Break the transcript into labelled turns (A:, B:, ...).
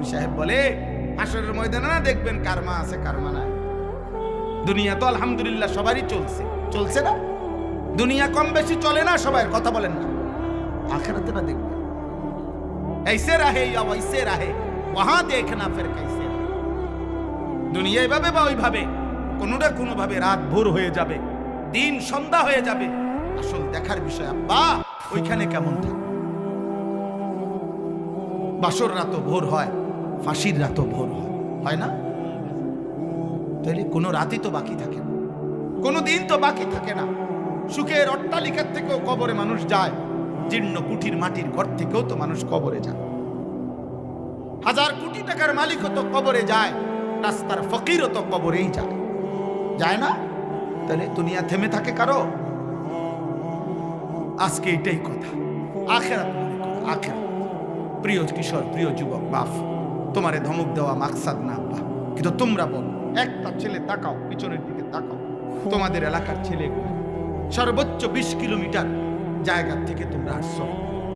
A: সাহেব বলে, হাসরের ময়দানে না দেখবেন কারমা আছে কারমা নাই। দুনিয়া তো আলহামদুলিল্লাহ সবারই চলছে, চলছে না? দুনিয়া কম বেশি চলে না সবাই, কথা বলেন না? আখিরাতে না দেখবেন ऐसे रहे या वैसे रहे वहां देखना फिर कैसे। দুনিয়া এইভাবে বা ওইভাবে কোনো না কোনো ভাবে রাত ভোর হয়ে যাবে, দিন সন্ধ্যা হয়ে যাবে। আসল দেখার বিষয় আব্বা ওইখানে কেমন থাকে। বাসর রাতও ভোর হয়, ফাঁসির রাতও ভোর হয়, হয় না? তাহলে কোনো রাতই তো বাকি থাকে না, কোনো দিন তো বাকি থাকে না। সুখের অট্টালিকার থেকেও কবরে মানুষ যায়, জীর্ণ কুঠির মাটির ঘর থেকেও তো মানুষ কবরে যায়। হাজার কোটি টাকার মালিকও তো কবরে যায়, রাস্তার ফকিরও তো কবরেই যায়, যায় না? তাহলে দুনিয়া থেমে থাকে কারো? আজকে এটাই কথা, আখিরাত মনে করো, আখিরাত। প্রিয় কিশোর, প্রিয় যুবক, বাপ তোমারে ধমক দেওয়া মাকসাদ না আব্বা, কিন্তু তোমরা বলো, একটা ছেলে তাকাও, পিছনের দিকে তাকাও, তোমাদের এলাকার ছেলেগুলো সর্বোচ্চ 20 কিলোমিটার জায়গা থেকে তোমরা আসছো,